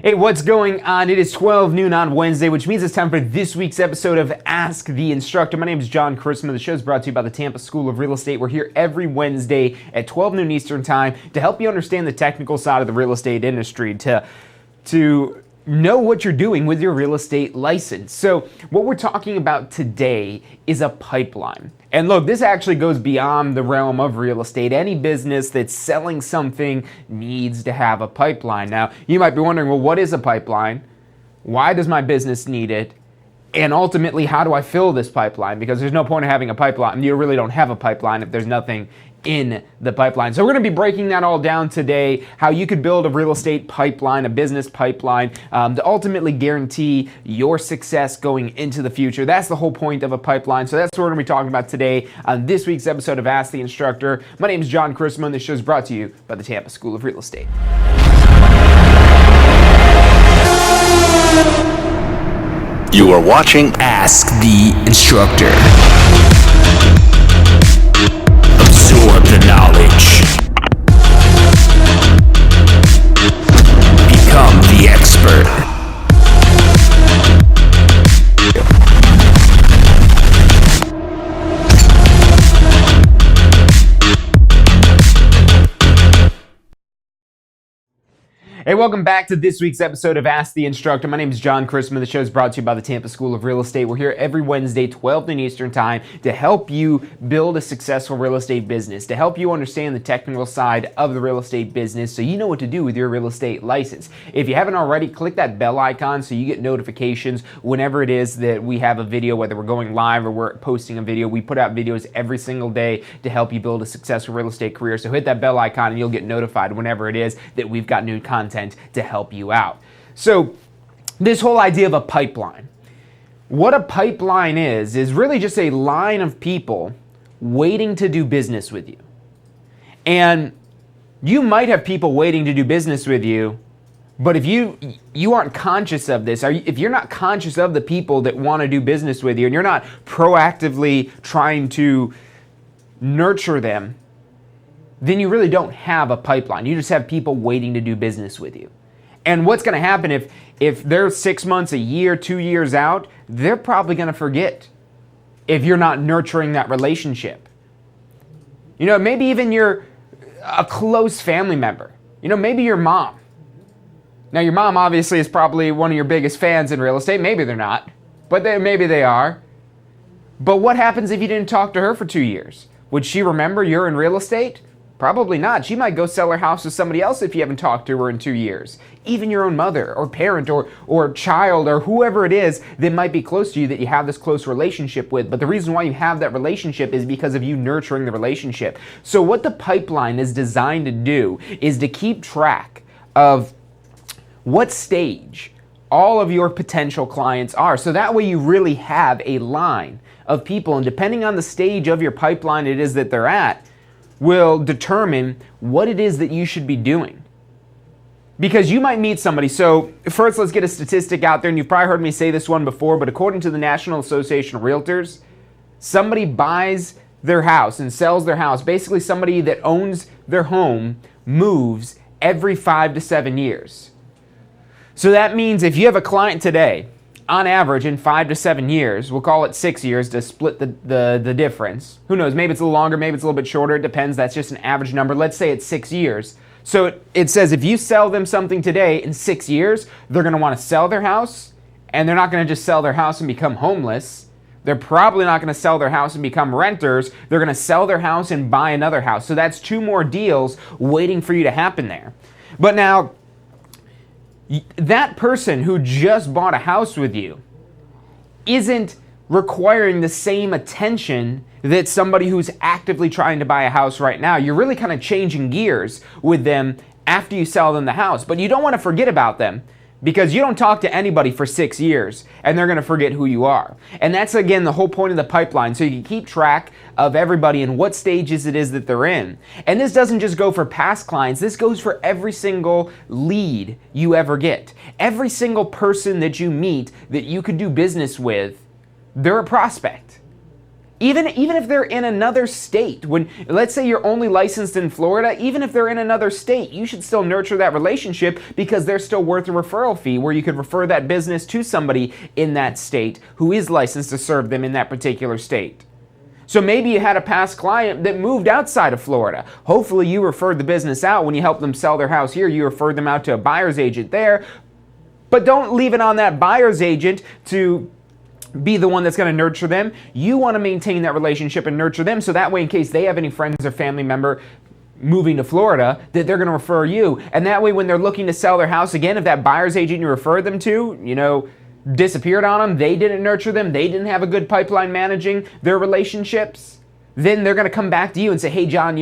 Hey, what's going on? It is 12 noon on Wednesday, which means it's time for this week's episode of Ask the Instructor. My name is John Chrisman. The show is brought to you by the Tampa School of Real Estate. We're here every Wednesday at 12 noon Eastern time to help you understand the technical side of the real estate industry, to know what you're doing with your real estate license. So what we're talking about today is a pipeline. And look, this actually goes beyond the realm of real estate. Any business that's selling something needs to have a pipeline. Now, you might be wondering, well, what is a pipeline? Why does my business need it? And ultimately, how do I fill this pipeline? Because there's no point in having a pipeline. You really don't have a pipeline if there's nothing in the pipeline. So we're going to be breaking that all down today, how you could build a real estate pipeline, a business pipeline, to ultimately guarantee your success going into the future. That's the whole point of a pipeline. So that's what we're going to be talking about today on this week's episode of Ask the Instructor. My name is John Chrisman. This show is brought to you by the Tampa School of Real Estate. You are watching Ask the Instructor. Absorb the knowledge. Become the expert. Hey, welcome back to this week's episode of Ask the Instructor. My name is John Chrisman. The show is brought to you by the Tampa School of Real Estate. We're here every Wednesday, 12 noon Eastern time, to help you build a successful real estate business, to help you understand the technical side of the real estate business so you know what to do with your real estate license. If you haven't already, click that bell icon so you get notifications whenever it is that we have a video, whether we're going live or we're posting a video. We put out videos every single day to help you build a successful real estate career. So hit that bell icon and you'll get notified whenever it is that we've got new content to help you out. So this whole idea of a pipeline, what a pipeline is really just a line of people waiting to do business with you. And you might have people waiting to do business with you, but if you aren't conscious of this, if you're not conscious of the people that want to do business with you, and you're not proactively trying to nurture them, then you really don't have a pipeline. You just have people waiting to do business with you. And what's going to happen if they're 6 months, a year, 2 years out, they're probably going to forget if you're not nurturing that relationship. You know, maybe even you're a close family member. You know, maybe your mom. Now, your mom obviously is probably one of your biggest fans in real estate. Maybe they're not, but maybe they are. But what happens if you didn't talk to her for 2 years? Would she remember you're in real estate? Probably not. She might go sell her house to somebody else if you haven't talked to her in 2 years. Even your own mother or parent or child or whoever it is that might be close to you that you have this close relationship with. But the reason why you have that relationship is because of you nurturing the relationship. So what the pipeline is designed to do is to keep track of what stage all of your potential clients are. So that way you really have a line of people, and depending on the stage of your pipeline it is that they're at, will determine what it is that you should be doing. Because you might meet somebody. So first, let's get a statistic out there, and you've probably heard me say this one before, but according to the National Association of Realtors, somebody buys their house and sells their house. Basically, somebody that owns their home moves every 5 to 7 years. So that means if you have a client today, on average, in 5 to 7 years, we'll call it 6 years to split the difference. Who knows, maybe it's a little longer, maybe it's a little bit shorter, it depends, that's just an average number. Let's say it's 6 years. So it says if you sell them something today, in 6 years, they're gonna wanna sell their house, and they're not gonna just sell their house and become homeless. They're probably not gonna sell their house and become renters. They're gonna sell their house and buy another house. So that's 2 more deals waiting for you to happen there. But now, that person who just bought a house with you isn't requiring the same attention that somebody who's actively trying to buy a house right now. You're really kind of changing gears with them after you sell them the house, but you don't want to forget about them because you don't talk to anybody for 6 years and they're going to forget who you are. And that's, again, the whole point of the pipeline, so you can keep track of everybody and what stages it is that they're in. And this doesn't just go for past clients, this goes for every single lead you ever get. Every single person that you meet that you could do business with, they're a prospect. Even if they're in another state, let's say you're only licensed in Florida, even if they're in another state, you should still nurture that relationship because they're still worth a referral fee where you could refer that business to somebody in that state who is licensed to serve them in that particular state. So maybe you had a past client that moved outside of Florida. Hopefully you referred the business out when you helped them sell their house here. You referred them out to a buyer's agent there. But don't leave it on that buyer's agent to be the one that's going to nurture them. You want to maintain that relationship and nurture them so that way in case they have any friends or family member moving to Florida that they're going to refer you. And that way when they're looking to sell their house again, if that buyer's agent you referred them to, disappeared on them, they didn't nurture them, they didn't have a good pipeline managing their relationships, then they're going to come back to you and say, hey John,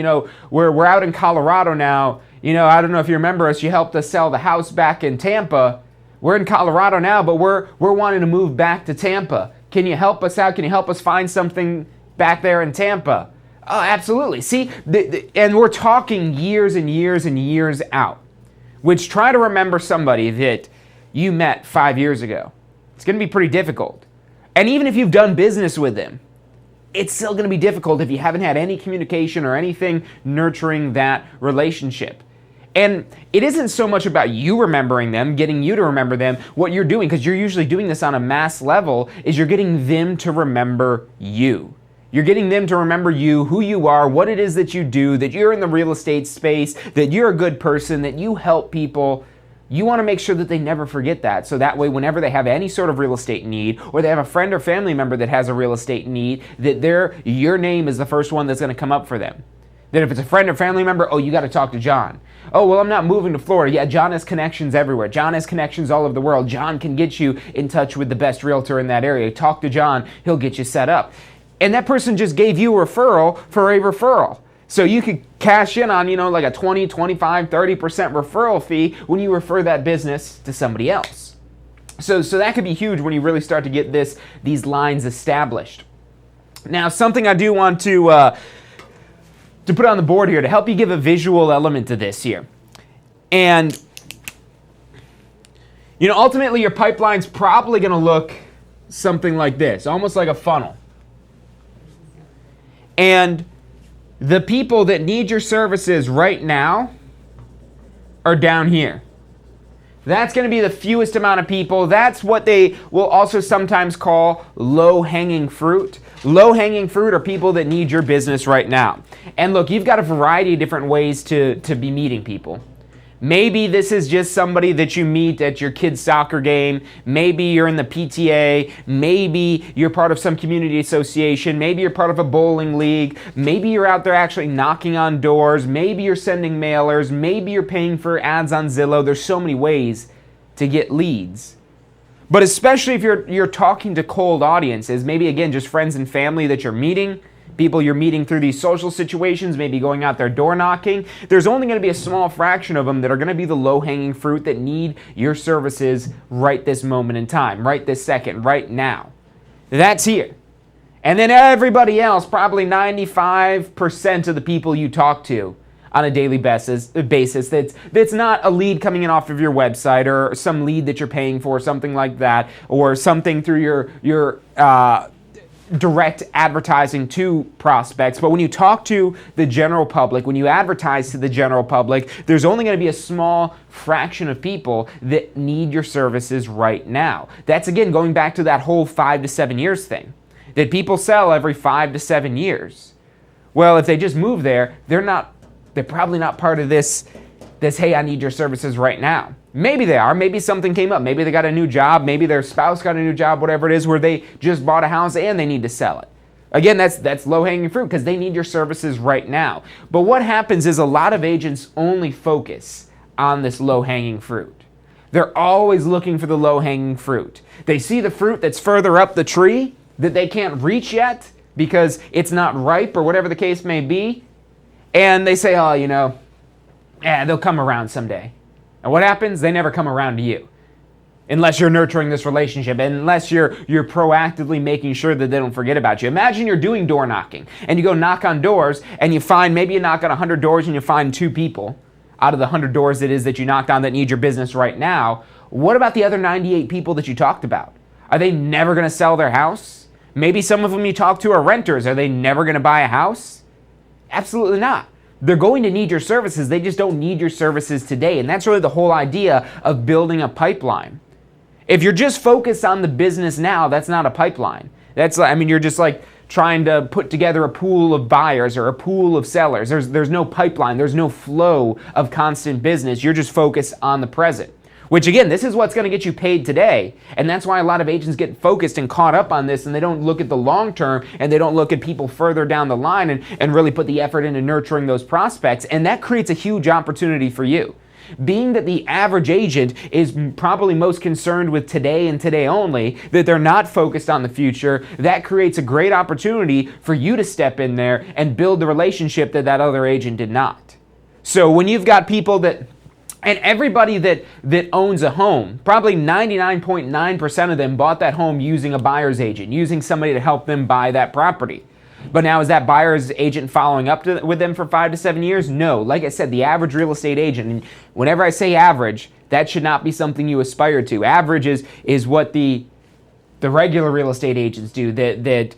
we're out in Colorado now. I don't know if you remember us, you helped us sell the house back in Tampa. We're in Colorado now, but we're wanting to move back to Tampa. Can you help us out? Can you help us find something back there in Tampa? Oh, absolutely. See, and we're talking years and years and years out, which try to remember somebody that you met 5 years ago. It's going to be pretty difficult. And even if you've done business with them, it's still going to be difficult if you haven't had any communication or anything nurturing that relationship. And it isn't so much about you remembering them, getting you to remember them. What you're doing, because you're usually doing this on a mass level, is you're getting them to remember you. You're getting them to remember you, who you are, what it is that you do, that you're in the real estate space, that you're a good person, that you help people. You want to make sure that they never forget that. So that way, whenever they have any sort of real estate need, or they have a friend or family member that has a real estate need, that your name is the first one that's going to come up for them. That if it's a friend or family member, you got to talk to John. Oh, well, I'm not moving to Florida. Yeah, John has connections everywhere. John has connections all over the world. John can get you in touch with the best realtor in that area. Talk to John. He'll get you set up. And that person just gave you a referral for a referral. So you could cash in on, like a 20, 25, 30% referral fee when you refer that business to somebody else. So that could be huge when you really start to get these lines established. Now, something I do want to put on the board here to help you give a visual element to this here. And, ultimately your pipeline's probably going to look something like this, almost like a funnel. And the people that need your services right now are down here. That's going to be the fewest amount of people. That's what they will also sometimes call low-hanging fruit. Low-hanging fruit are people that need your business right now. And look, you've got a variety of different ways to be meeting people. Maybe this is just somebody that you meet at your kid's soccer game. Maybe you're in the PTA. Maybe you're part of some community association. Maybe you're part of a bowling league. Maybe you're out there actually knocking on doors. Maybe you're sending mailers. Maybe you're paying for ads on Zillow. There's so many ways to get leads. But especially if you're talking to cold audiences, maybe again just friends and family that you're meeting, people you're meeting through these social situations, maybe going out there door knocking, there's only going to be a small fraction of them that are going to be the low-hanging fruit that need your services right this moment in time, right this second, right now. That's here. And then everybody else, probably 95% of the people you talk to on a daily basis that's not a lead coming in off of your website or some lead that you're paying for, something like that, or something through your direct advertising to prospects. But when you talk to the general public, when you advertise to the general public, there's only going to be a small fraction of people that need your services right now. That's again going back to that whole 5 to 7 years thing, that people sell every 5 to 7 years. Well, if they just move there, they're probably not part of this, hey, I need your services right now. Maybe they are. Maybe something came up. Maybe they got a new job. Maybe their spouse got a new job, whatever it is, where they just bought a house and they need to sell it. Again, that's low-hanging fruit because they need your services right now. But what happens is a lot of agents only focus on this low-hanging fruit. They're always looking for the low-hanging fruit. They see the fruit that's further up the tree that they can't reach yet because it's not ripe or whatever the case may be. And they say, they'll come around someday. And what happens? They never come around to you. Unless you're nurturing this relationship, unless you're proactively making sure that they don't forget about you. Imagine you're doing door knocking, and you go knock on doors, and you find, maybe you knock on 100 doors, and you find 2 people out of the 100 doors it is that you knocked on that need your business right now. What about the other 98 people that you talked about? Are they never going to sell their house? Maybe some of them you talk to are renters. Are they never going to buy a house? Absolutely not. They're going to need your services. They just don't need your services today. And that's really the whole idea of building a pipeline. If you're just focused on the business now, that's not a pipeline. You're just like trying to put together a pool of buyers or a pool of sellers. There's no pipeline. There's no flow of constant business. You're just focused on the present. Which again, this is what's going to get you paid today. And that's why a lot of agents get focused and caught up on this, and they don't look at the long term, and they don't look at people further down the line and really put the effort into nurturing those prospects. And that creates a huge opportunity for you. Being that the average agent is probably most concerned with today and today only, that they're not focused on the future, that creates a great opportunity for you to step in there and build the relationship that other agent did not. So when you've got people and everybody that owns a home, probably 99.9% of them bought that home using a buyer's agent, using somebody to help them buy that property. But now, is that buyer's agent following up with them for 5 to 7 years? No. Like I said, the average real estate agent, and whenever I say average, that should not be something you aspire to. Average is what the regular real estate agents do, that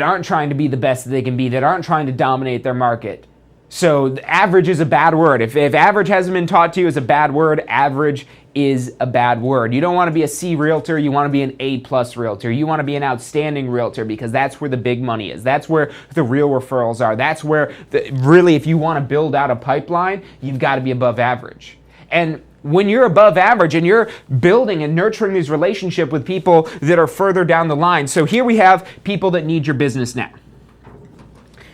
aren't trying to be the best that they can be, that aren't trying to dominate their market. So average is a bad word. If average hasn't been taught to you as a bad word, average is a bad word. You don't want to be a C realtor, you want to be an A+ realtor. You want to be an outstanding realtor, because that's where the big money is. That's where the real referrals are. That's where, really, if you want to build out a pipeline, you've got to be above average. And when you're above average and you're building and nurturing these relationships with people that are further down the line. So here we have people that need your business now.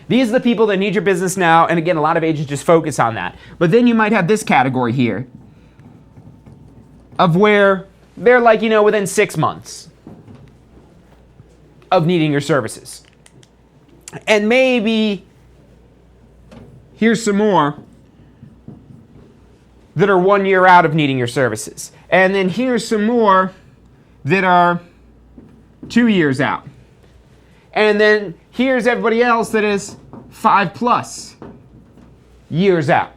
These are the people that need your business now, and again, a lot of agents just focus on that. But then you might have this category here of where they're like, within 6 months of needing your services. And maybe here's some more that are 1 year out of needing your services. And then here's some more that are 2 years out. And then here's everybody else that is 5+ years out.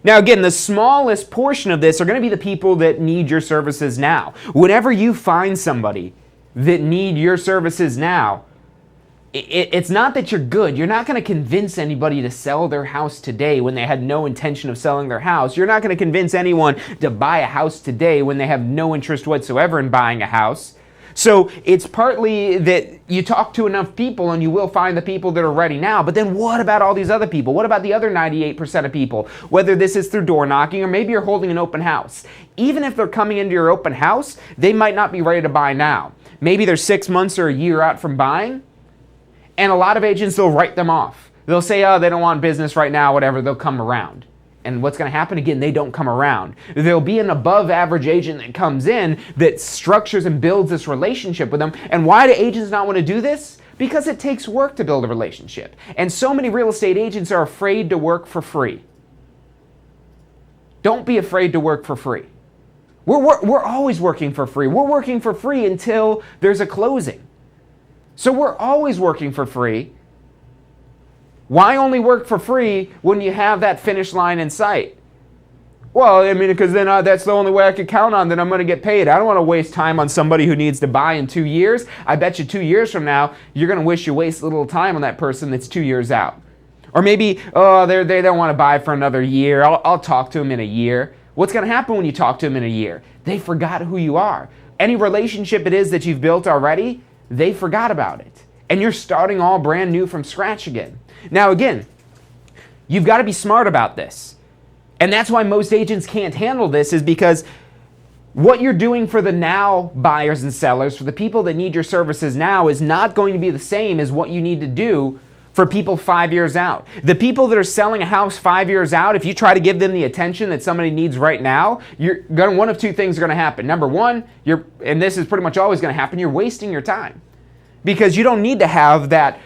Now again, the smallest portion of this are going to be the people that need your services now. Whenever you find somebody that need your services now, it's not that you're good. You're not going to convince anybody to sell their house today when they had no intention of selling their house. You're not going to convince anyone to buy a house today when they have no interest whatsoever in buying a house. So it's partly that you talk to enough people and you will find the people that are ready now. But then what about all these other people? What about the other 98% of people? Whether this is through door knocking or maybe you're holding an open house. Even if they're coming into your open house, they might not be ready to buy now. Maybe they're 6 months or a year out from buying. And a lot of agents will write them off. They'll say, oh, they don't want business right now, whatever, they'll come around. And what's going to happen again, they don't come around. There'll be an above average agent that comes in that structures and builds this relationship with them. And why do agents not want to do this? Because it takes work to build a relationship. And so many real estate agents are afraid to work for free. Don't be afraid to work for free. We're always working for free. We're working for free until there's a closing. So we're always working for free. Why only work for free when you have that finish line in sight? Well, because then that's the only way I could count on that I'm going to get paid. I don't want to waste time on somebody who needs to buy in 2 years. I bet you 2 years from now, you're going to wish you wasted a little time on that person that's 2 years out. Or maybe, they don't want to buy for another year. I'll talk to them in a year. What's going to happen when you talk to them in a year? They forgot who you are. Any relationship it is that you've built already, they forgot about it. And you're starting all brand new from scratch again. Now again, you've got to be smart about this. And that's why most agents can't handle this, is because what you're doing for the now buyers and sellers, for the people that need your services now, is not going to be the same as what you need to do for people 5 years out. The people that are selling a house 5 years out, if you try to give them the attention that somebody needs right now, one of two things are going to happen. Number one, and this is pretty much always going to happen, you're wasting your time. Because you don't need to have that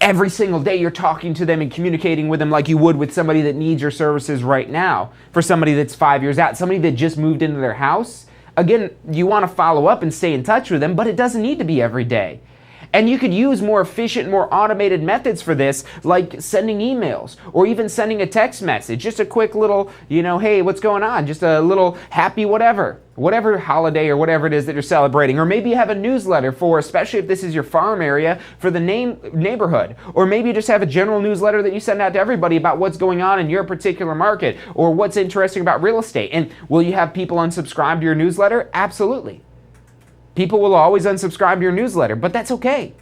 every single day you're talking to them and communicating with them like you would with somebody that needs your services right now. For somebody that's 5 years out, somebody that just moved into their house, again, you want to follow up and stay in touch with them, but it doesn't need to be every day. And you could use more efficient, more automated methods for this, like sending emails or even sending a text message. Just a quick little, hey, what's going on? Just a little happy whatever holiday or whatever it is that you're celebrating. Or maybe you have a newsletter for, especially if this is your farm area, for the neighborhood. Or maybe you just have a general newsletter that you send out to everybody about what's going on in your particular market or what's interesting about real estate. And will you have people unsubscribe to your newsletter? Absolutely. People will always unsubscribe to your newsletter, but that's okay.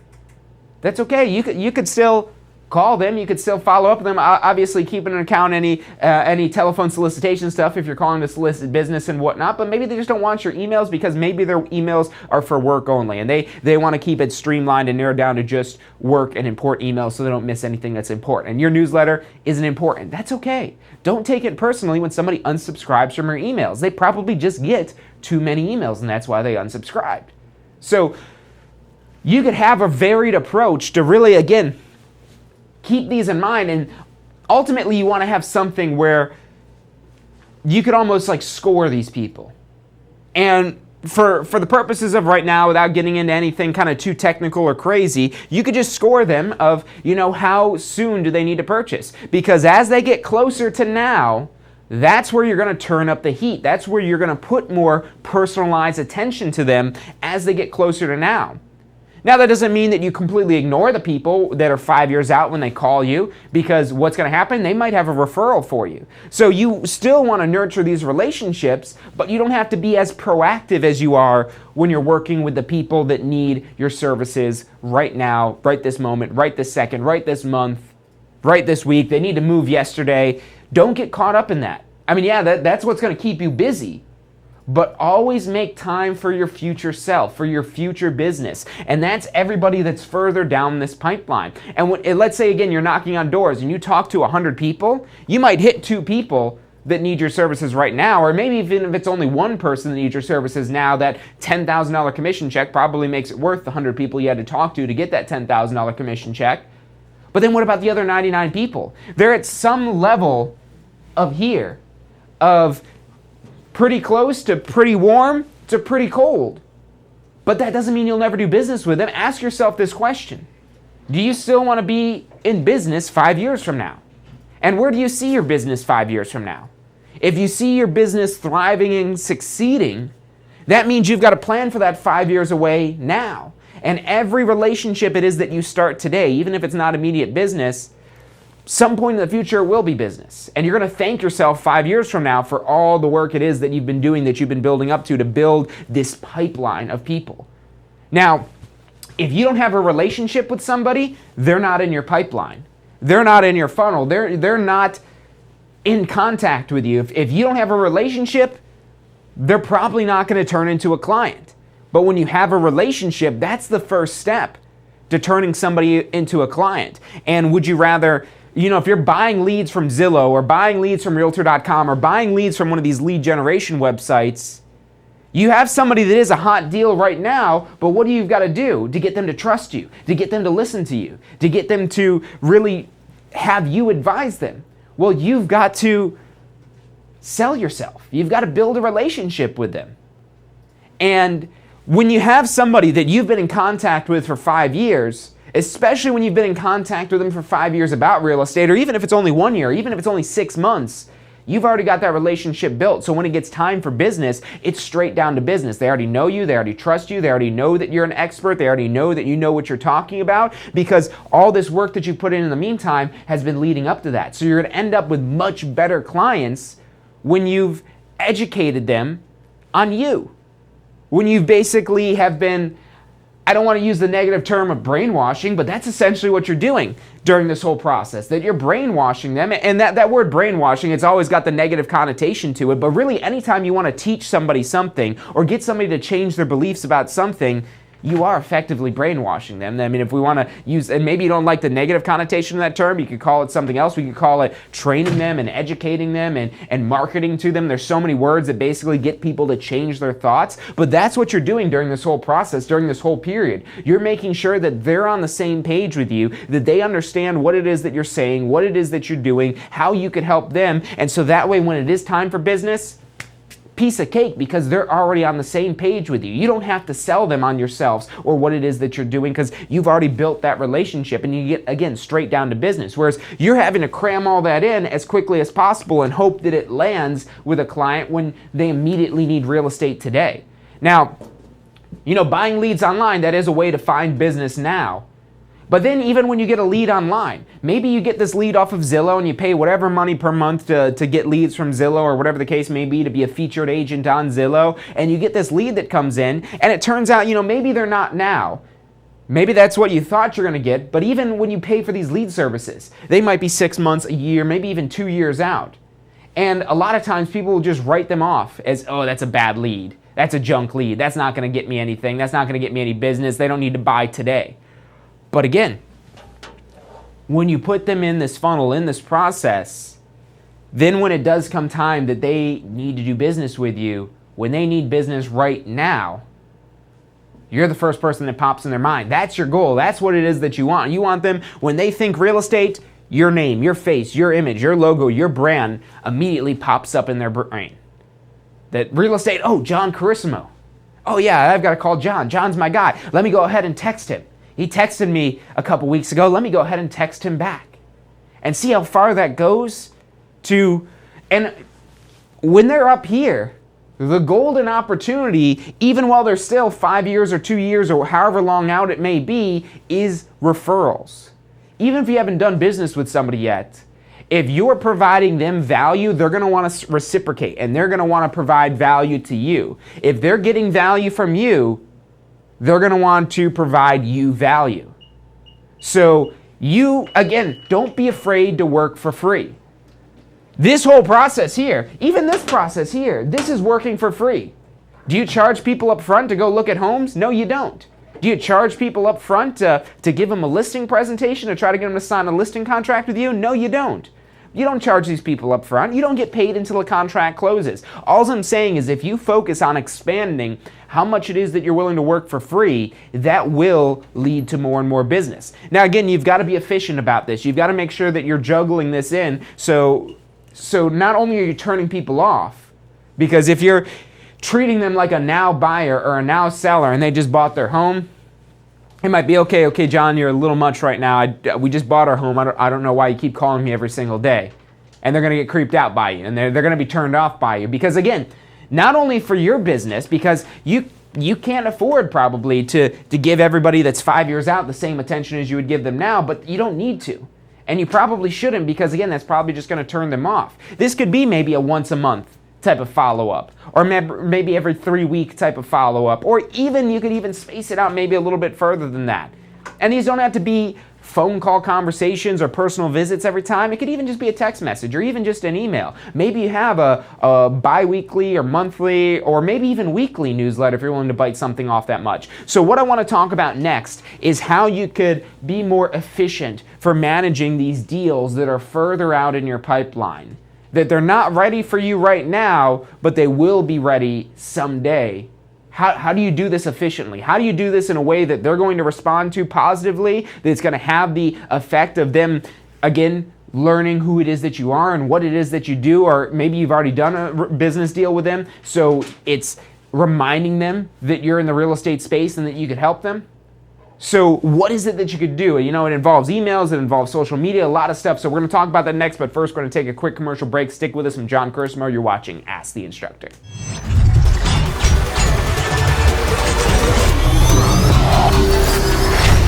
That's okay. You could still call them. You could still follow up with them. Obviously, keeping an account any telephone solicitation stuff if you're calling to solicit business and whatnot. But maybe they just don't want your emails because maybe their emails are for work only, and they want to keep it streamlined and narrowed down to just work and important emails so they don't miss anything that's important. And your newsletter isn't important. That's okay. Don't take it personally when somebody unsubscribes from your emails. They probably just get too many emails, and that's why they unsubscribed. So you could have a varied approach to really, again, keep these in mind. And ultimately, you want to have something where you could almost like score these people. And for the purposes of right now, without getting into anything kind of too technical or crazy, you could just score them of, how soon do they need to purchase? Because as they get closer to now, that's where you're going to turn up the heat. That's where you're going to put more personalized attention to them as they get closer to now. Now, that doesn't mean that you completely ignore the people that are 5 years out when they call you, because what's going to happen? They might have a referral for you. So you still want to nurture these relationships, but you don't have to be as proactive as you are when you're working with the people that need your services right now, right this moment, right this second, right this month, right this week. They need to move yesterday. Don't get caught up in that. I mean, yeah, that's what's going to keep you busy. But always make time for your future self, for your future business. And that's everybody that's further down this pipeline. And let's say, again, you're knocking on doors and you talk to 100 people, you might hit 2 people that need your services right now, or maybe even if it's only one person that needs your services now, that $10,000 commission check probably makes it worth the 100 people you had to talk to get that $10,000 commission check. But then what about the other 99 people? They're at some level of pretty close to pretty warm to pretty cold. But that doesn't mean you'll never do business with them. Ask yourself this question. Do you still want to be in business 5 years from now? And where do you see your business 5 years from now? If you see your business thriving and succeeding, that means you've got a plan for that 5 years away now. And every relationship it is that you start today, even if it's not immediate business, some point in the future will be business. And you're going to thank yourself 5 years from now for all the work it is that you've been doing, that you've been building up to build this pipeline of people. Now, if you don't have a relationship with somebody, they're not in your pipeline. They're not in your funnel. They're not in contact with you. If you don't have a relationship, they're probably not going to turn into a client. But when you have a relationship, that's the first step to turning somebody into a client. And would you rather, if you're buying leads from Zillow or buying leads from Realtor.com or buying leads from one of these lead generation websites, you have somebody that is a hot deal right now, but what do you got to do to get them to trust you, to get them to listen to you, to get them to really have you advise them? Well, you've got to sell yourself. You've got to build a relationship with them. And when you have somebody that you've been in contact with for 5 years, especially when you've been in contact with them for 5 years about real estate, or even if it's only 1 year, even if it's only 6 months, you've already got that relationship built. So when it gets time for business, it's straight down to business. They already know you, they already trust you, they already know that you're an expert, they already know that you know what you're talking about, because all this work that you put in the meantime has been leading up to that. So you're going to end up with much better clients when you've educated them on you. When you basically have been, I don't want to use the negative term of brainwashing, but that's essentially what you're doing during this whole process, that you're brainwashing them. And that word brainwashing, it's always got the negative connotation to it, but really anytime you want to teach somebody something or get somebody to change their beliefs about something, you are effectively brainwashing them. I mean, if we want to use, and maybe you don't like the negative connotation of that term, you could call it something else. We could call it training them and educating them and marketing to them. There's so many words that basically get people to change their thoughts, but that's what you're doing during this whole process, during this whole period. You're making sure that they're on the same page with you, that they understand what it is that you're saying, what it is that you're doing, how you could help them, and so that way when it is time for business, piece of cake because they're already on the same page with you. You don't have to sell them on yourselves or what it is that you're doing because you've already built that relationship and you get, again, straight down to business. Whereas you're having to cram all that in as quickly as possible and hope that it lands with a client when they immediately need real estate today. Now, buying leads online, that is a way to find business now. But then even when you get a lead online, maybe you get this lead off of Zillow and you pay whatever money per month to get leads from Zillow or whatever the case may be to be a featured agent on Zillow, and you get this lead that comes in and it turns out, maybe they're not now. Maybe that's what you thought you're going to get, but even when you pay for these lead services, they might be 6 months, a year, maybe even 2 years out. And a lot of times people will just write them off as, oh, that's a bad lead. That's a junk lead. That's not going to get me anything. That's not going to get me any business. They don't need to buy today. But again, when you put them in this funnel, in this process, then when it does come time that they need to do business with you, when they need business right now, you're the first person that pops in their mind. That's your goal. That's what it is that you want. You want them, when they think real estate, your name, your face, your image, your logo, your brand immediately pops up in their brain. That real estate, oh, John Carissimo. Oh yeah, I've got to call John. John's my guy. Let me go ahead and text him. He texted me a couple weeks ago. Let me go ahead and text him back and see how far that goes to, and when they're up here, the golden opportunity, even while they're still 5 years or 2 years or however long out it may be, is referrals. Even if you haven't done business with somebody yet, if you're providing them value, they're going to want to reciprocate and they're going to want to provide value to you. If they're getting value from you, they're going to want to provide you value. So you, again, don't be afraid to work for free. This whole process here, even this process here, this is working for free. Do you charge people up front to go look at homes? No, you don't. Do you charge people up front to give them a listing presentation to try to get them to sign a listing contract with you? No, you don't. You don't charge these people up front. You don't get paid until a contract closes. All I'm saying is if you focus on expanding how much it is that you're willing to work for free, that will lead to more and more business. Now, again, you've got to be efficient about this. You've got to make sure that you're juggling this in. So not only are you turning people off, because if you're treating them like a now buyer or a now seller and they just bought their home, it might be, okay, John, you're a little much right now. We just bought our home. I don't know why you keep calling me every single day. And they're going to get creeped out by you, and they're going to be turned off by you. Because again, not only for your business, because you can't afford probably to give everybody that's 5 years out the same attention as you would give them now, but you don't need to. And you probably shouldn't because, again, that's probably just going to turn them off. This could be maybe a once a month type of follow-up, or maybe every 3 week type of follow-up, or even you could even space it out maybe a little bit further than that. And these don't have to be phone call conversations or personal visits every time. It could even just be a text message or even just an email. Maybe you have a bi-weekly or monthly or maybe even weekly newsletter if you're willing to bite something off that much. So what I want to talk about next is how you could be more efficient for managing these deals that are further out in your pipeline. That they're not ready for you right now, but they will be ready someday. How do you do this efficiently? How do you do this in a way that they're going to respond to positively, that's going to have the effect of them, again, learning who it is that you are and what it is that you do, or maybe you've already done a business deal with them, so it's reminding them that you're in the real estate space and that you could help them? So what is it that you could do? It involves emails, it involves social media, a lot of stuff. So we're going to talk about that next, but first we're going to take a quick commercial break. Stick with us. I'm John Carissimo. You're watching Ask the Instructor.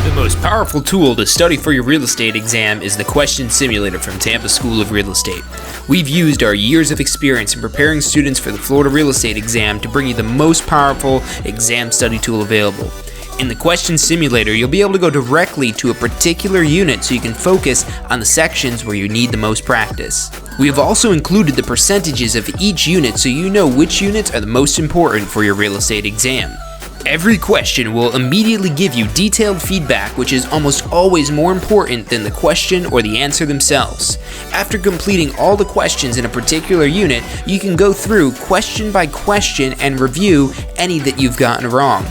The most powerful tool to study for your real estate exam is the Question Simulator from Tampa School of Real Estate. We've used our years of experience in preparing students for the Florida real estate exam to bring you the most powerful exam study tool available. In the Question Simulator, you'll be able to go directly to a particular unit so you can focus on the sections where you need the most practice. We have also included the percentages of each unit so you know which units are the most important for your real estate exam. Every question will immediately give you detailed feedback, which is almost always more important than the question or the answer themselves. After completing all the questions in a particular unit, you can go through question by question and review any that you've gotten wrong.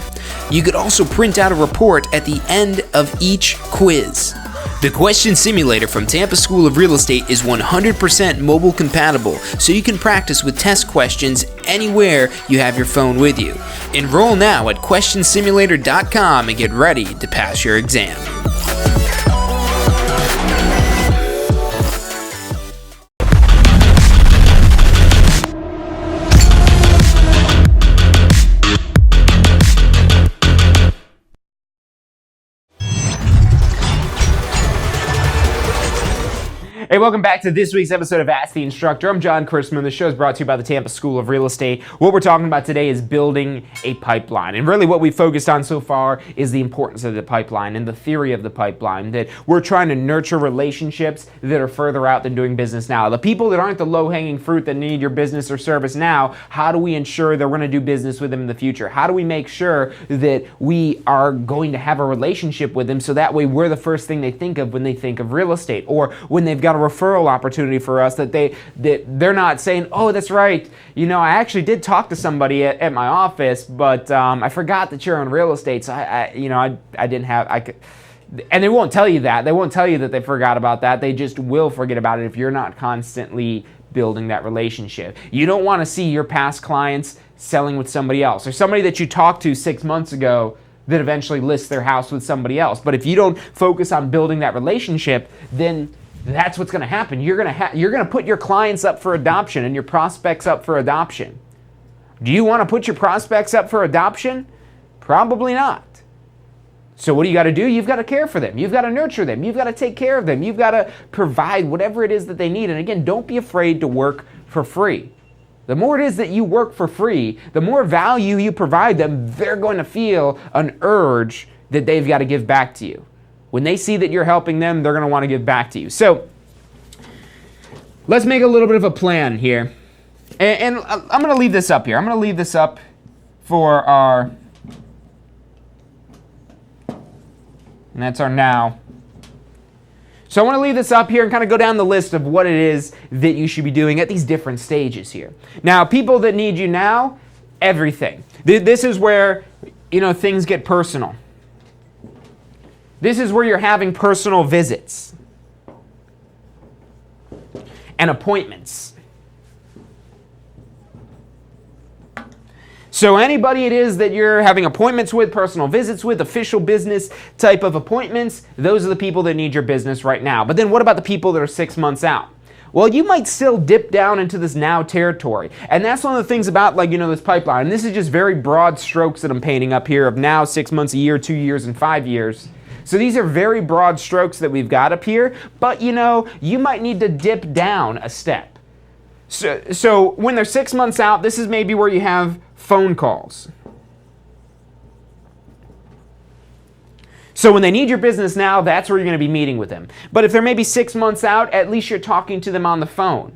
You could also print out a report at the end of each quiz. The Question Simulator from Tampa School of Real Estate is 100% mobile compatible, so you can practice with test questions anywhere you have your phone with you. Enroll now at questionsimulator.com and get ready to pass your exam. Hey, welcome back to this week's episode of Ask the Instructor. I'm John Chrisman. The show is brought to you by the Tampa School of Real Estate. What we're talking about today is building a pipeline. And really what we've focused on so far is the importance of the pipeline and the theory of the pipeline, that we're trying to nurture relationships that are further out than doing business now. The people that aren't the low-hanging fruit that need your business or service now, how do we ensure that we're going to do business with them in the future? How do we make sure that we are going to have a relationship with them so that way we're the first thing they think of when they think of real estate, or when they've got a referral opportunity for us, that they're not saying, oh, that's right, you know, I actually did talk to somebody at my office, but I forgot that you're in real estate, so I didn't have, I could. And they won't tell you that. They won't tell you that they forgot about that. They just will forget about it if you're not constantly building that relationship. You don't want to see your past clients selling with somebody else, or somebody that you talked to 6 months ago that eventually lists their house with somebody else. But if you don't focus on building that relationship, then that's what's going to happen. You're going to put your clients up for adoption and your prospects up for adoption. Do you want to put your prospects up for adoption? Probably not. So what do you got to do? You've got to care for them. You've got to nurture them. You've got to take care of them. You've got to provide whatever it is that they need. And again, don't be afraid to work for free. The more it is that you work for free, the more value you provide them, they're going to feel an urge that they've got to give back to you. When they see that you're helping them, they're going to want to give back to you. So let's make a little bit of a plan here. And I'm going to leave this up here. I'm going to leave this up for our, and that's our now. So I want to leave this up here and kind of go down the list of what it is that you should be doing at these different stages here. Now, people that need you now, everything. This is where, you know, things get personal. This is where you're having personal visits and appointments. So anybody it is that you're having appointments with, personal visits with, official business type of appointments, those are the people that need your business right now. But then what about the people that are 6 months out? Well, you might still dip down into this now territory. And that's one of the things about, like, you know, this pipeline. And this is just very broad strokes that I'm painting up here of now, 6 months, a year, 2 years, and 5 years. So these are very broad strokes that we've got up here, but you know, you might need to dip down a step. So when they're 6 months out, this is maybe where you have phone calls. So when they need your business now, that's where you're going to be meeting with them. But if they're maybe 6 months out, at least you're talking to them on the phone.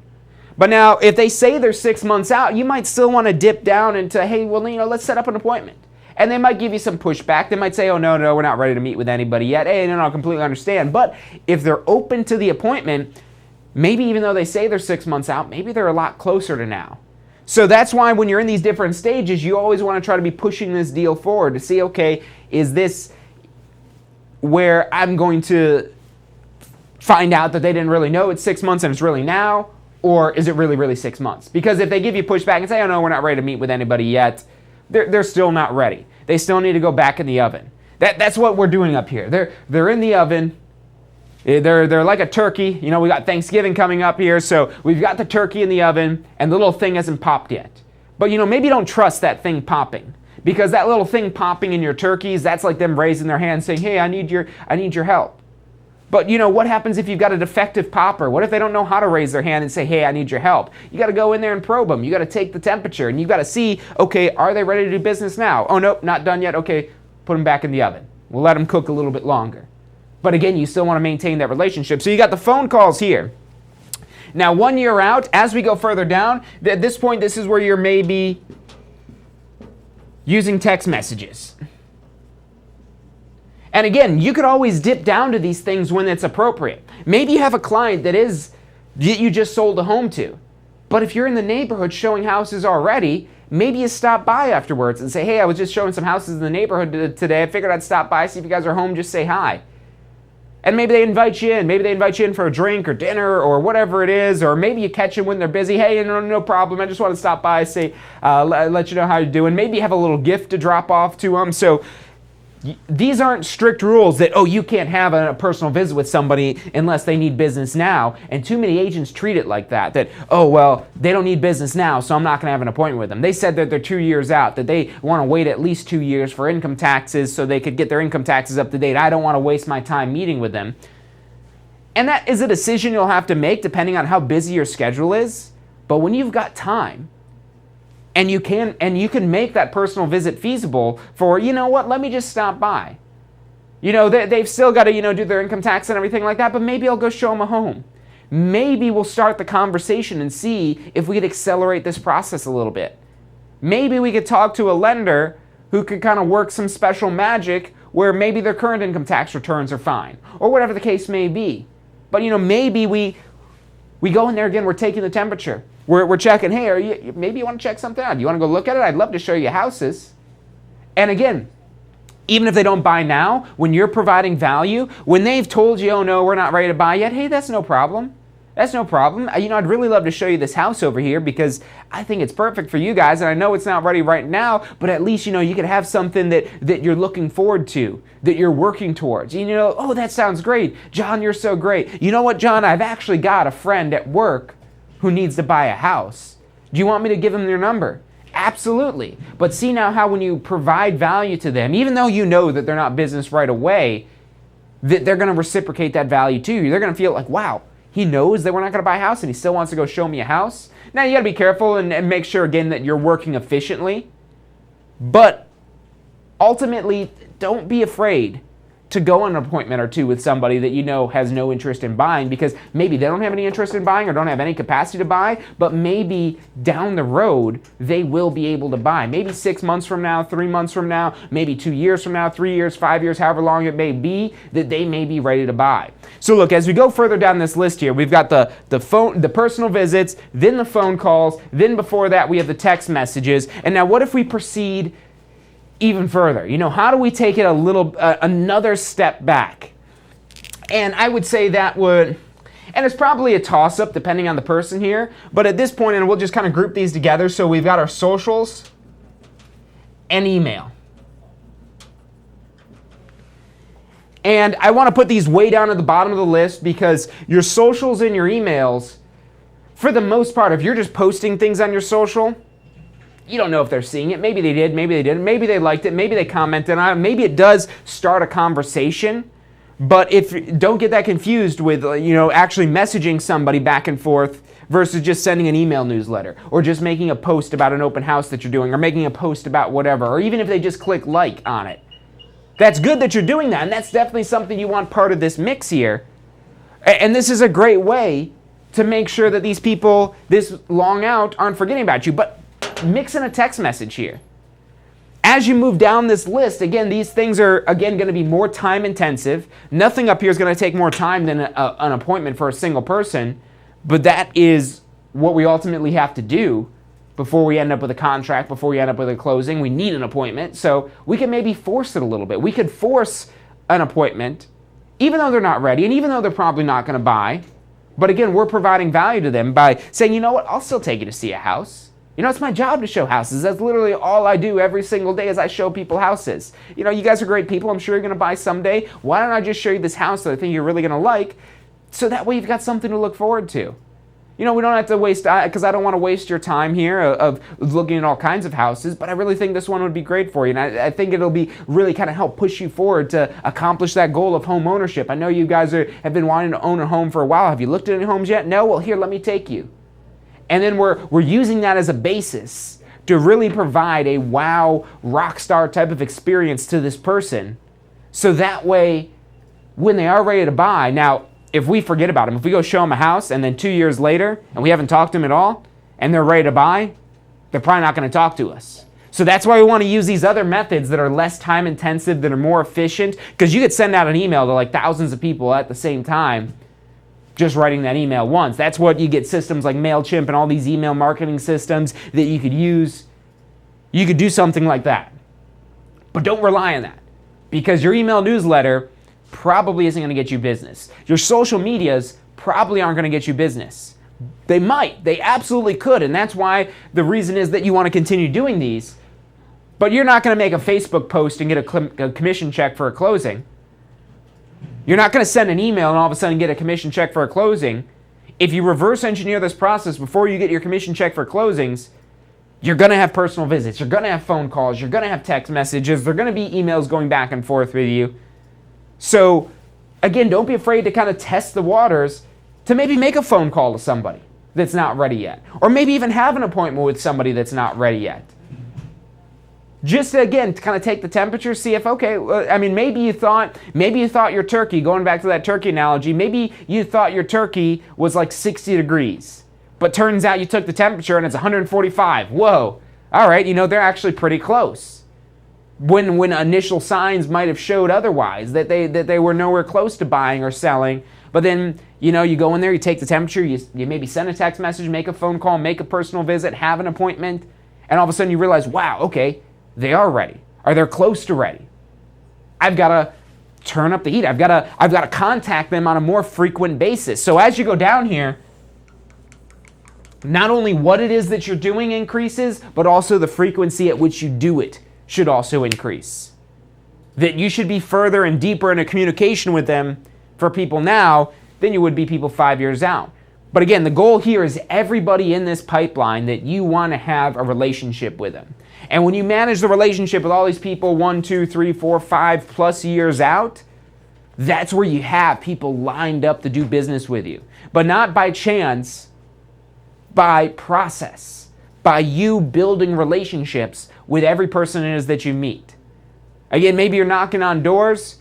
But now, if they say they're 6 months out, you might still want to dip down into, hey, well, you know, let's set up an appointment. And they might give you some pushback. They might say, oh, no, we're not ready to meet with anybody yet. Hey, no, I completely understand. But if they're open to the appointment, maybe even though they say they're 6 months out, maybe they're a lot closer to now. So that's why when you're in these different stages, you always want to try to be pushing this deal forward to see, okay, is this where I'm going to find out that they didn't really know it's 6 months and it's really now? Or is it really, really 6 months? Because if they give you pushback and say, oh, no, we're not ready to meet with anybody yet, they're still not ready. They still need to go back in the oven. That's what we're doing up here. They're in the oven. They're like a turkey. You know, we got Thanksgiving coming up here, so we've got the turkey in the oven, and the little thing hasn't popped yet. But, you know, maybe don't trust that thing popping, because that little thing popping in your turkeys, that's like them raising their hand saying, hey, I need your help. But, you know, what happens if you've got a defective popper? What if they don't know how to raise their hand and say, hey, I need your help? You got to go in there and probe them. You got to take the temperature, and you got to see, okay, are they ready to do business now? Oh, nope, not done yet. Okay, put them back in the oven. We'll let them cook a little bit longer. But again, you still want to maintain that relationship. So you got the phone calls here. Now, 1 year out, as we go further down, at this point, this is where you're maybe using text messages. And again, you could always dip down to these things when it's appropriate. Maybe you have a client that you just sold a home to. But if you're in the neighborhood showing houses already, maybe you stop by afterwards and say, hey, I was just showing some houses in the neighborhood today. I figured I'd stop by, see if you guys are home, just say hi. And maybe they invite you in. Maybe they invite you in for a drink or dinner or whatever it is. Or maybe you catch them when they're busy. Hey, no problem. I just want to stop by, say, let you know how you're doing. Maybe you have a little gift to drop off to them. So these aren't strict rules that, oh, you can't have a personal visit with somebody unless they need business now. And too many agents treat it like that, oh, well, they don't need business now, so I'm not going to have an appointment with them. They said that they're 2 years out, that they want to wait at least 2 years for income taxes so they could get their income taxes up to date. I don't want to waste my time meeting with them. And that is a decision you'll have to make depending on how busy your schedule is. But when you've got time, and you can make that personal visit feasible for, you know what, let me just stop by. You know, they've still got to, do their income tax and everything like that, but maybe I'll go show them a home. Maybe we'll start the conversation and see if we could accelerate this process a little bit. Maybe we could talk to a lender who could kind of work some special magic where maybe their current income tax returns are fine, or whatever the case may be. But, maybe we go in there again, we're taking the temperature. We're checking, hey, maybe you want to check something out? Do you want to go look at it? I'd love to show you houses. And again, even if they don't buy now, when you're providing value, when they've told you, oh no, we're not ready to buy yet, hey, that's no problem. That's no problem. I'd really love to show you this house over here because I think it's perfect for you guys, and I know it's not ready right now, but at least, you could have something that you're looking forward to, that you're working towards. Oh, that sounds great. John, you're so great. You know what, John? I've actually got a friend at work who needs to buy a house. Do you want me to give them your number? Absolutely. But see now how when you provide value to them, even though you know that they're not business right away, that they're going to reciprocate that value to you. They're going to feel like, wow, he knows that we're not going to buy a house and he still wants to go show me a house. Now you got to be careful and make sure again that you're working efficiently. But ultimately, don't be afraid to go on an appointment or two with somebody that has no interest in buying, because maybe they don't have any interest in buying or don't have any capacity to buy, but maybe down the road they will be able to buy. Maybe 6 months from now, 3 months from now, maybe 2 years from now, 3 years, 5 years, however long it may be, that they may be ready to buy. So look, as we go further down this list here, we've got the phone, the personal visits, then the phone calls, then before that we have the text messages. And now what if we proceed even further? How do we take it another step back? And I would say that would, and it's probably a toss-up depending on the person here, but at this point, and we'll just kind of group these together, so we've got our socials and email. And I want to put these way down at the bottom of the list because your socials and your emails, for the most part, if you're just posting things on your social, you don't know if they're seeing it. Maybe they did, maybe they didn't, maybe they liked it, maybe they commented on it, maybe it does start a conversation. But don't get that confused with actually messaging somebody back and forth versus just sending an email newsletter or just making a post about an open house that you're doing or making a post about whatever, or even if they just click like on it. That's good that you're doing that, and that's definitely something you want part of this mix here. And this is a great way to make sure that these people this long out aren't forgetting about you. But mix in a text message here. As you move down this list, again, these things are, again, going to be more time intensive. Nothing up here is going to take more time than an appointment for a single person, but that is what we ultimately have to do before we end up with a contract, before we end up with a closing. We need an appointment, so we can maybe force it a little bit. We could force an appointment, even though they're not ready, and even though they're probably not going to buy. But again, we're providing value to them by saying, you know what, I'll still take you to see a house. It's my job to show houses. That's literally all I do every single day is I show people houses. You guys are great people. I'm sure you're going to buy someday. Why don't I just show you this house that I think you're really going to like, so that way you've got something to look forward to. We don't have to waste, because I don't want to waste your time here of looking at all kinds of houses, but I really think this one would be great for you. And I think it'll be really kind of help push you forward to accomplish that goal of home ownership. I know you guys have been wanting to own a home for a while. Have you looked at any homes yet? No? Well, here, let me take you. And then we're using that as a basis to really provide a wow, rock star type of experience to this person. So that way, when they are ready to buy, now, if we forget about them, if we go show them a house and then 2 years later, and we haven't talked to them at all, and they're ready to buy, they're probably not going to talk to us. So that's why we want to use these other methods that are less time intensive, that are more efficient, because you could send out an email to like thousands of people at the same time, just writing that email once. That's what you get systems like MailChimp and all these email marketing systems that you could use. You could do something like that. But don't rely on that, because your email newsletter probably isn't going to get you business. Your social medias probably aren't going to get you business. They might. They absolutely could. And that's why the reason is that you want to continue doing these. But you're not going to make a Facebook post and get a commission check for a closing. You're not going to send an email and all of a sudden get a commission check for a closing. If you reverse engineer this process before you get your commission check for closings, you're going to have personal visits. You're going to have phone calls. You're going to have text messages. There are going to be emails going back and forth with you. So, again, don't be afraid to kind of test the waters to maybe make a phone call to somebody that's not ready yet. Or maybe even have an appointment with somebody that's not ready yet. Just to, again, to kind of take the temperature, see if, okay, I mean, maybe you thought your turkey, going back to that turkey analogy, maybe you thought your turkey was like 60 degrees. But turns out you took the temperature and it's 145. Whoa. All right, they're actually pretty close. When initial signs might have showed otherwise, that they were nowhere close to buying or selling. But then, you go in there, you take the temperature, you maybe send a text message, make a phone call, make a personal visit, have an appointment, and all of a sudden you realize, wow, okay, they are ready. Or they're close to ready. I've got to turn up the heat. I've got to contact them on a more frequent basis. So as you go down here, not only what it is that you're doing increases, but also the frequency at which you do it should also increase. That you should be further and deeper in a communication with them for people now than you would be people 5 years out. But again, the goal here is everybody in this pipeline that you want to have a relationship with them. And when you manage the relationship with all these people 1, 2, 3, 4, 5+ years out, that's where you have people lined up to do business with you. But not by chance, by process, by you building relationships with every person it is that you meet. Again, maybe you're knocking on doors,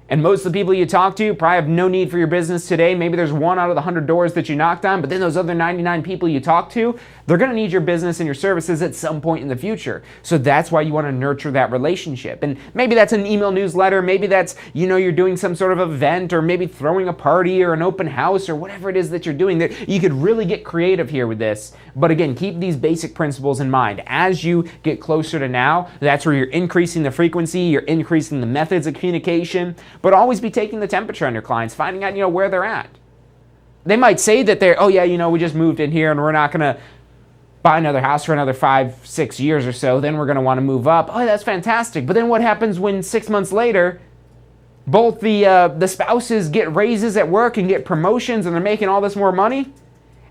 and most of the people you talk to probably have no need for your business today. Maybe there's 1 out of the 100 doors that you knocked on, but then those other 99 people you talk to, they're going to need your business and your services at some point in the future. So that's why you want to nurture that relationship. And maybe that's an email newsletter. Maybe that's, you're doing some sort of event, or maybe throwing a party or an open house or whatever it is that you're doing. You could really get creative here with this. But again, keep these basic principles in mind. As you get closer to now, that's where you're increasing the frequency, you're increasing the methods of communication, but always be taking the temperature on your clients, finding out, where they're at. They might say that we just moved in here and we're not going to buy another house for another 5-6 years or so. Then we're going to want to move up. Oh, that's fantastic. But then what happens when 6 months later, both the spouses get raises at work and get promotions and they're making all this more money?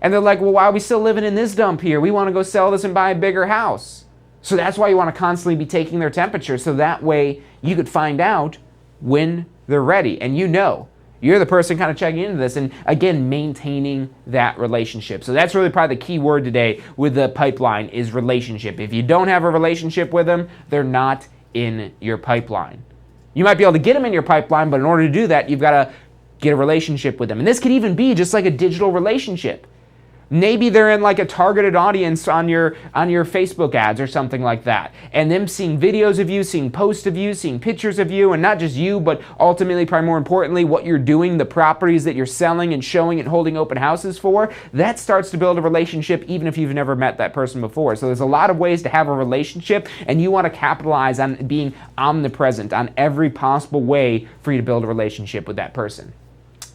And they're like, well, why are we still living in this dump here? We want to go sell this and buy a bigger house. So that's why you want to constantly be taking their temperature. So that way you could find out when they're ready. And you're the person kind of checking into this, and again, maintaining that relationship. So that's really probably the key word today with the pipeline is relationship. If you don't have a relationship with them, they're not in your pipeline. You might be able to get them in your pipeline, but in order to do that, you've got to get a relationship with them. And this could even be just like a digital relationship. Maybe they're in like a targeted audience on your Facebook ads or something like that. And them seeing videos of you, seeing posts of you, seeing pictures of you, and not just you, but ultimately, probably more importantly, what you're doing, the properties that you're selling and showing and holding open houses for, that starts to build a relationship even if you've never met that person before. So there's a lot of ways to have a relationship, and you want to capitalize on being omnipresent on every possible way for you to build a relationship with that person.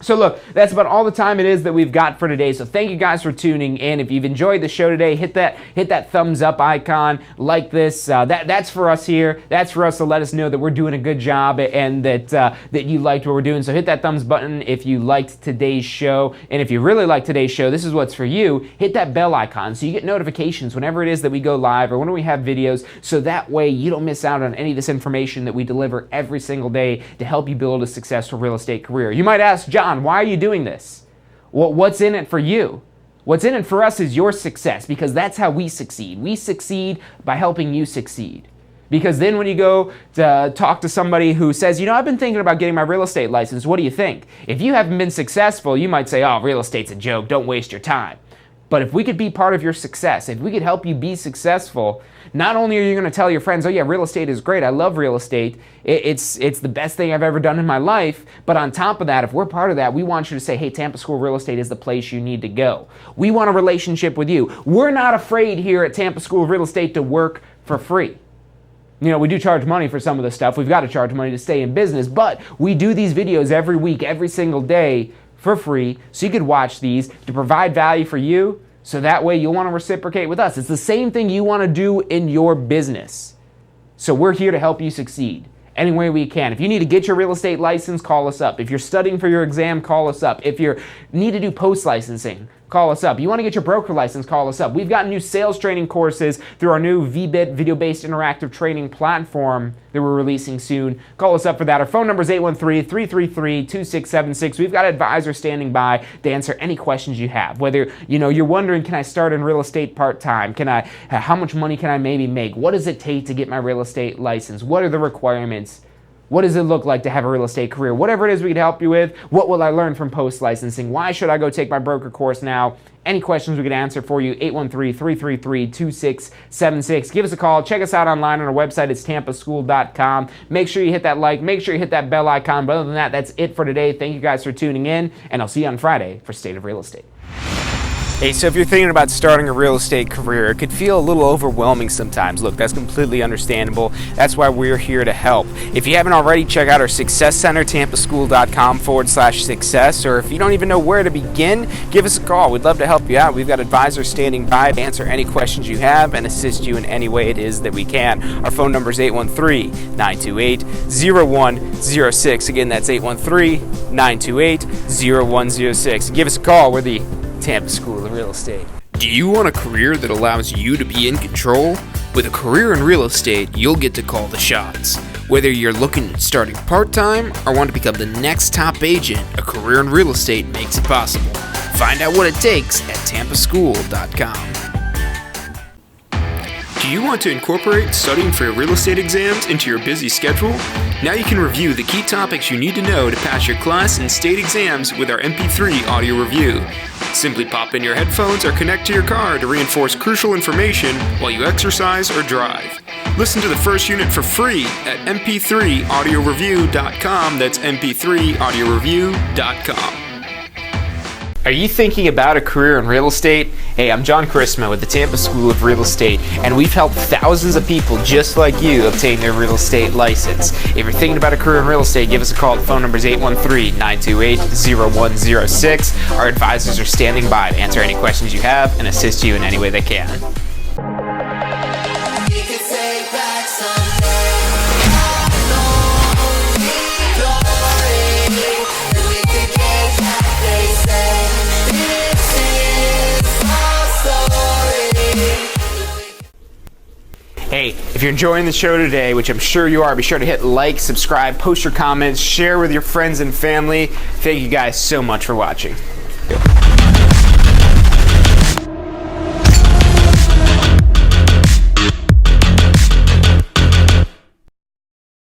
So look, that's about all the time it is that we've got for today. So thank you guys for tuning in. If you've enjoyed the show today, hit that thumbs up icon, like this. That's for us here. That's for us to let us know that we're doing a good job and that you liked what we're doing. So hit that thumbs button if you liked today's show. And if you really like today's show, this is what's for you. Hit that bell icon so you get notifications whenever it is that we go live or when we have videos. So that way you don't miss out on any of this information that we deliver every single day to help you build a successful real estate career. You might ask, John, why are you doing this? Well, what's in it for you? What's in it for us is your success, because that's how we succeed. We succeed by helping you succeed. Because then when you go to talk to somebody who says, I've been thinking about getting my real estate license, what do you think? If you haven't been successful, you might say, oh, real estate's a joke, don't waste your time. But if we could be part of your success, if we could help you be successful, not only are you going to tell your friends, oh yeah, real estate is great, I love real estate, it's the best thing I've ever done in my life, but on top of that, if we're part of that, we want you to say, hey, Tampa School Real Estate is the place you need to go. We want a relationship with you. We're not afraid here at Tampa School Real Estate to work for free. We do charge money for some of the stuff. We've got to charge money to stay in business, but we do these videos every week, every single day for free, so you could watch these to provide value for you, so that way you'll want to reciprocate with us. It's the same thing you want to do in your business. So we're here to help you succeed any way we can. If you need to get your real estate license, call us up. If you're studying for your exam, call us up. If you need to do post-licensing, call us up. You want to get your broker license, call us up. We've got new sales training courses through our new VBIT, video-based interactive training platform that we're releasing soon. Call us up for that. Our phone number is 813-333-2676. We've got advisors standing by to answer any questions you have. Whether you're wondering, can I start in real estate part-time? How much money can I maybe make? What does it take to get my real estate license? What are the requirements? What does it look like to have a real estate career? Whatever it is we can help you with. What will I learn from post-licensing? Why should I go take my broker course now? Any questions we can answer for you, 813-333-2676. Give us a call. Check us out online on our website. It's tampaschool.com. Make sure you hit that like. Make sure you hit that bell icon. But other than that, that's it for today. Thank you guys for tuning in, and I'll see you on Friday for State of Real Estate. Hey, so if you're thinking about starting a real estate career, it could feel a little overwhelming sometimes. Look, that's completely understandable. That's why we're here to help. If you haven't already, check out our Success Center, tampaschool.com/success, or if you don't even know where to begin, give us a call. We'd love to help you out. We've got advisors standing by to answer any questions you have and assist you in any way it is that we can. Our phone number is 813-928-0106. Again, that's 813-928-0106. Give us a call. We're the Tampa School of Real Estate. Do you want a career that allows you to be in control? With a career in real estate, you'll get to call the shots. Whether you're looking at starting part-time or want to become the next top agent, a career in real estate makes it possible. Find out what it takes at tampaschool.com. Do you want to incorporate studying for your real estate exams into your busy schedule? Now you can review the key topics you need to know to pass your class and state exams with our MP3 audio review. Simply pop in your headphones or connect to your car to reinforce crucial information while you exercise or drive. Listen to the first unit for free at mp3audioreview.com. That's mp3audioreview.com. Are you thinking about a career in real estate? Hey, I'm John Chrisma with the Tampa School of Real Estate, and we've helped thousands of people just like you obtain their real estate license. If you're thinking about a career in real estate, give us a call. The phone number is 813-928-0106. Our advisors are standing by to answer any questions you have and assist you in any way they can. Hey, if you're enjoying the show today, which I'm sure you are, be sure to hit like, subscribe, post your comments, share with your friends and family. Thank you guys so much for watching.